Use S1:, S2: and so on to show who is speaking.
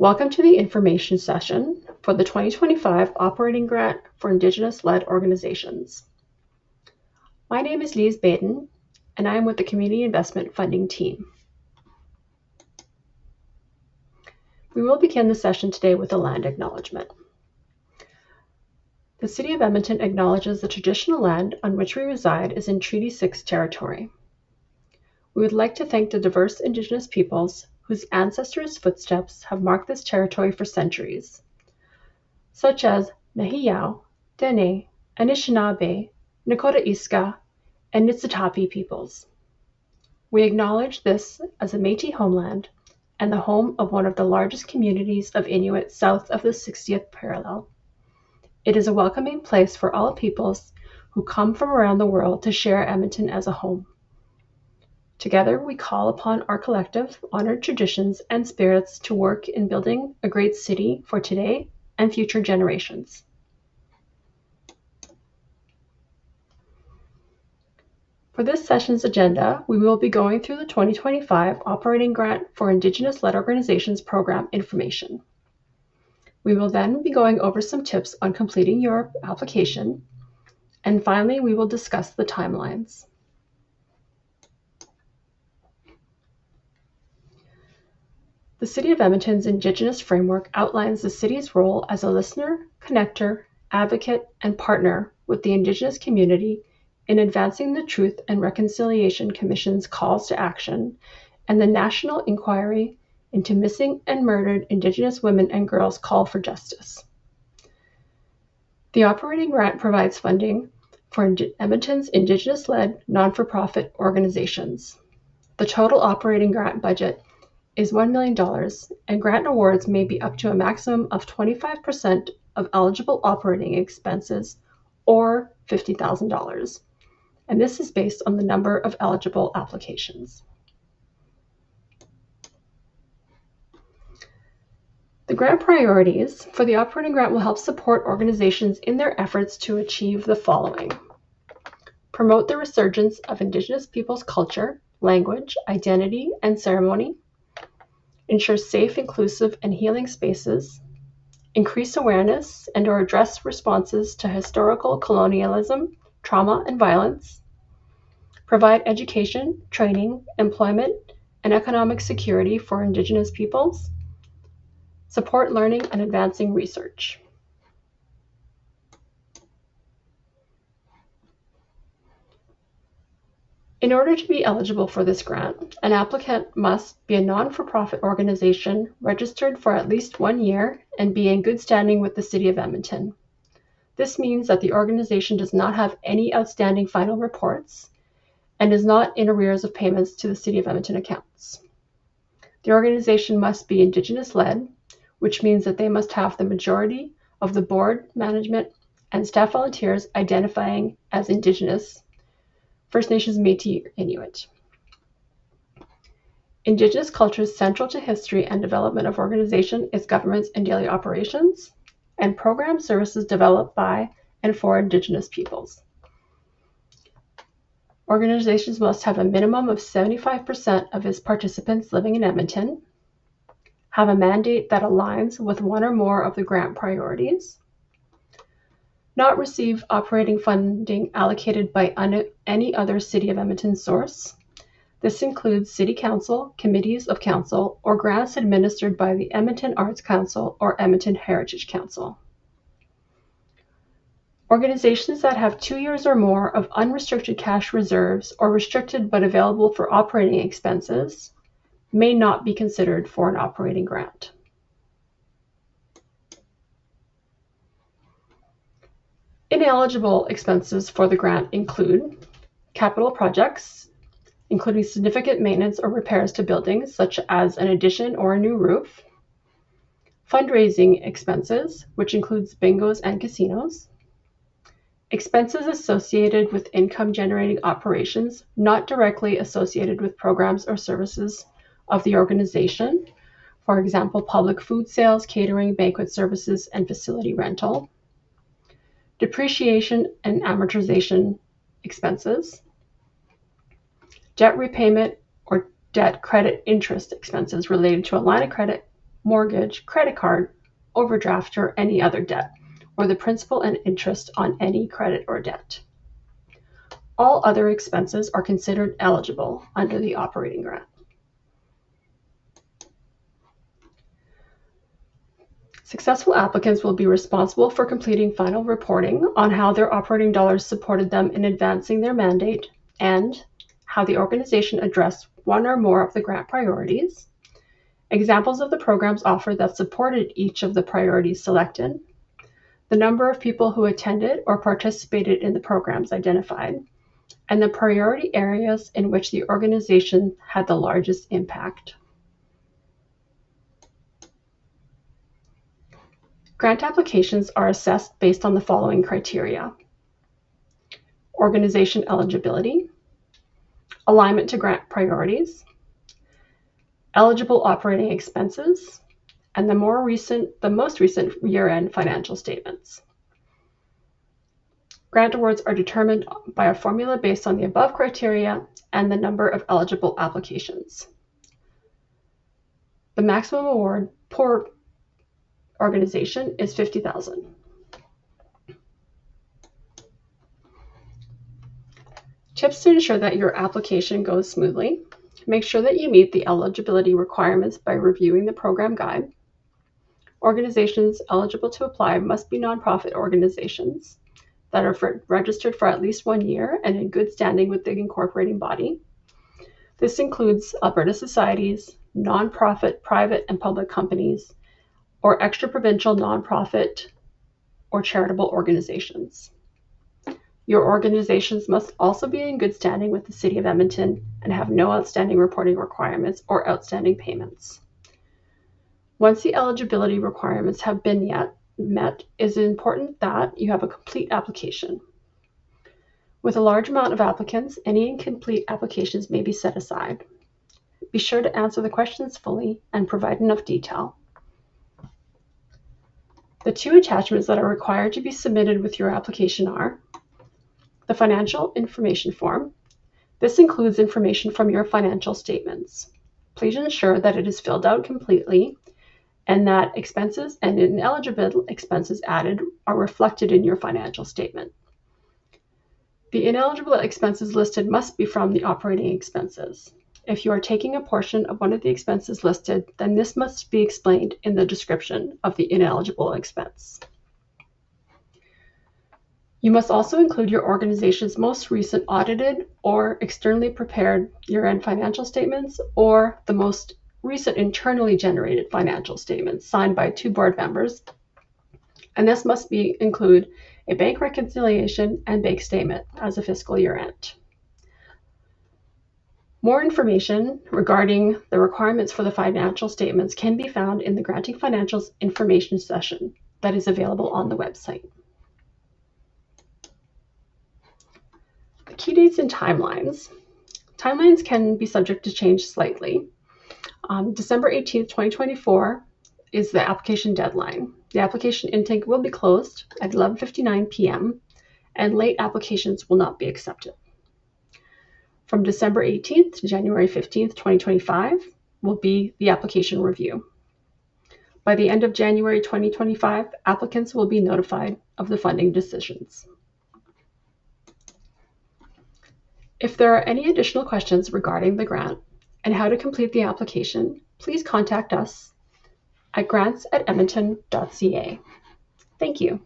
S1: Welcome to the information session for the 2025 Operating Grant for Indigenous-Led Organizations. My name is Lise Baden, and I am with the Community Investment Funding team. We will begin the session today with a land acknowledgement. The City of Edmonton acknowledges the traditional land on which we reside is in Treaty 6 territory. We would like to thank the diverse Indigenous peoples whose ancestors' footsteps have marked this territory for centuries, such as Nehiyao, Dene, Anishinaabe, Nakota Iska, and Niitsitapi peoples. We acknowledge this as a Métis homeland and the home of one of the largest communities of Inuit south of the 60th parallel. It is a welcoming place for all peoples who come from around the world to share Edmonton as a home. Together, we call upon our collective, honored traditions and spirits to work in building a great city for today and future generations. For this session's agenda, we will be going through the 2025 Operating Grant for Indigenous-Led Organizations program information. We will then be going over some tips on completing your application, and finally, we will discuss the timelines. The City of Edmonton's Indigenous Framework outlines the city's role as a listener, connector, advocate, and partner with the Indigenous community in advancing the Truth and Reconciliation Commission's calls to action and the National Inquiry into Missing and Murdered Indigenous Women and Girls Call for Justice. The operating grant provides funding for Edmonton's Indigenous-led non-for-profit organizations. The total operating grant budget is $1 million, and grant awards may be up to a maximum of 25% of eligible operating expenses or $50,000. And this is based on the number of eligible applications. The grant priorities for the operating grant will help support organizations in their efforts to achieve the following: promote the resurgence of Indigenous peoples' culture, language, identity, and ceremony, ensure safe, inclusive, and healing spaces, increase awareness and/or address responses to historical colonialism, trauma, and violence, provide education, training, employment, and economic security for Indigenous peoples, support learning and advancing research. In order to be eligible for this grant, an applicant must be a non-for-profit organization registered for at least 1 year and be in good standing with the City of Edmonton. This means that the organization does not have any outstanding final reports and is not in arrears of payments to the City of Edmonton accounts. The organization must be Indigenous-led, which means that they must have the majority of the board, management, and staff volunteers identifying as Indigenous, First Nations, Métis, or Inuit. Indigenous culture is central to history and development of organization, its governments, and daily operations, and program services developed by and for Indigenous peoples. Organizations must have a minimum of 75% of its participants living in Edmonton, have a mandate that aligns with one or more of the grant priorities, not receive operating funding allocated by any other City of Edmonton source. This includes City Council, committees of council, or grants administered by the Edmonton Arts Council or Edmonton Heritage Council. Organizations that have 2 years or more of unrestricted cash reserves or restricted but available for operating expenses may not be considered for an operating grant. Ineligible expenses for the grant include capital projects, including significant maintenance or repairs to buildings, such as an addition or a new roof, fundraising expenses, which includes bingos and casinos, expenses associated with income-generating operations not directly associated with programs or services of the organization, for example, public food sales, catering, banquet services, and facility rental, depreciation and amortization expenses, debt repayment or debt credit interest expenses related to a line of credit mortgage, credit card, overdraft, or any other debt, or the principal and interest on any credit or debt. All other expenses are considered eligible under the operating grant. Successful applicants will be responsible for completing final reporting on how their operating dollars supported them in advancing their mandate and how the organization addressed one or more of the grant priorities, examples of the programs offered that supported each of the priorities selected, the number of people who attended or participated in the programs identified, and the priority areas in which the organization had the largest impact. Grant applications are assessed based on the following criteria: organization eligibility, alignment to grant priorities, eligible operating expenses, and the most recent year-end financial statements. Grant awards are determined by a formula based on the above criteria and the number of eligible applications. The maximum award per organization is $50,000. Tips to ensure that your application goes smoothly: make sure that you meet the eligibility requirements by reviewing the program guide. Organizations eligible to apply must be nonprofit organizations that are registered for at least 1 year and in good standing with the incorporating body. This includes Alberta societies, nonprofit, private and public companies, or extra-provincial nonprofit or charitable organizations. Your organizations must also be in good standing with the City of Edmonton and have no outstanding reporting requirements or outstanding payments. Once the eligibility requirements have been met, it is important that you have a complete application. With a large amount of applicants, any incomplete applications may be set aside. Be sure to answer the questions fully and provide enough detail. The 2 attachments that are required to be submitted with your application are the financial information form. This includes information from your financial statements. Please ensure that it is filled out completely and that expenses and ineligible expenses added are reflected in your financial statement. The ineligible expenses listed must be from the operating expenses. If you are taking a portion of one of the expenses listed, then this must be explained in the description of the ineligible expense. You must also include your organization's most recent audited or externally prepared year-end financial statements or the most recent internally generated financial statements signed by 2 board members, and this must include a bank reconciliation and bank statement as a fiscal year end. More information regarding the requirements for the financial statements can be found in the Granting Financials information session that is available on the website. The key dates and timelines. Timelines can be subject to change slightly. December 18th, 2024 is the application deadline. The application intake will be closed at 11:59 p.m. and late applications will not be accepted. From December 18th to January 15th, 2025 will be the application review. By the end of January 2025, applicants will be notified of the funding decisions. If there are any additional questions regarding the grant and how to complete the application, please contact us at grants@edmonton.ca. Thank you.